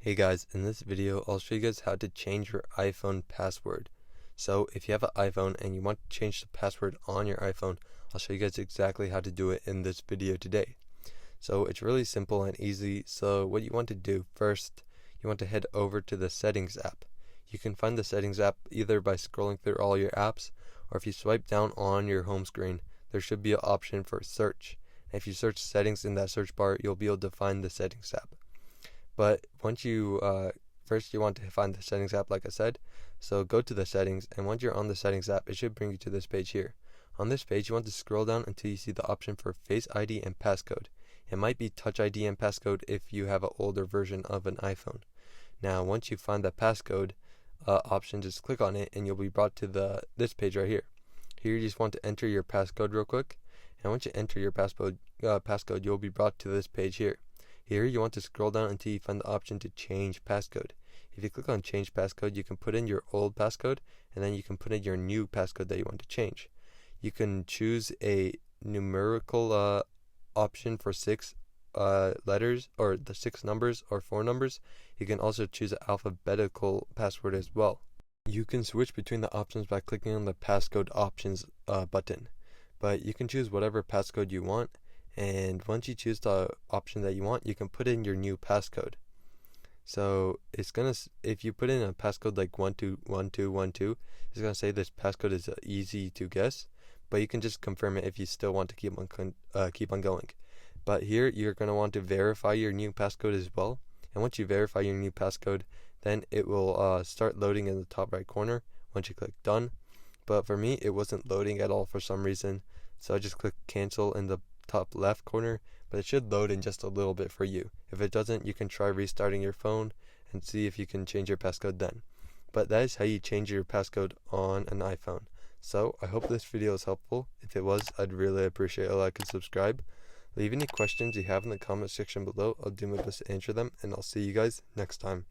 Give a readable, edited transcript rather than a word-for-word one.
Hey guys, in this video I'll show you guys how to change your iPhone password. So if you have an iPhone and you want to change the password on your iPhone, I'll show you guys exactly how to do it in this video today. So it's really simple and easy. So what you want to do first, you want to head over to the settings app. You can find the settings app either by scrolling through all your apps, or if you swipe down on your home screen, there should be an option for search. And if you search settings in that search bar, you'll be able to find the settings app. But once you first you want to find the settings app, like I said. So go to the settings, and once you're on the settings app, it should bring you to this page here. On this page, you want to scroll down until you see the option for Face ID and passcode. It might be Touch ID and passcode if you have an older version of an iPhone. Now, once you find the passcode option, just click on it, and you'll be brought to this page right here. Here, you just want to enter your passcode real quick, and once you enter your passcode, you'll be brought to this page here. Here you want to scroll down until you find the option to change passcode. If you click on change passcode, you can put in your old passcode, and then you can put in your new passcode that you want to change. You can choose a numerical option for 6 letters, or the 6 numbers or 4 numbers. You can also choose an alphabetical password as well. You can switch between the options by clicking on the passcode options button, but you can choose whatever passcode you want. And once you choose the option that you want, you can put in your new passcode. So if you put in a passcode like 121212, it's gonna say this passcode is easy to guess, but you can just confirm it if you still want to keep on going. But here you're gonna want to verify your new passcode as well. And once you verify your new passcode, then it will start loading in the top right corner once you click done. But for me, it wasn't loading at all for some reason, so I just clicked cancel in the top left corner, but it should load in just a little bit for you. If it doesn't, you can try restarting your phone and see if you can change your passcode then. But that is how you change your passcode on an iPhone. So I hope this video is helpful. If it was, I'd really appreciate a like and subscribe. Leave any questions you have in the comment section below. I'll do my best to answer them, and I'll see you guys next time.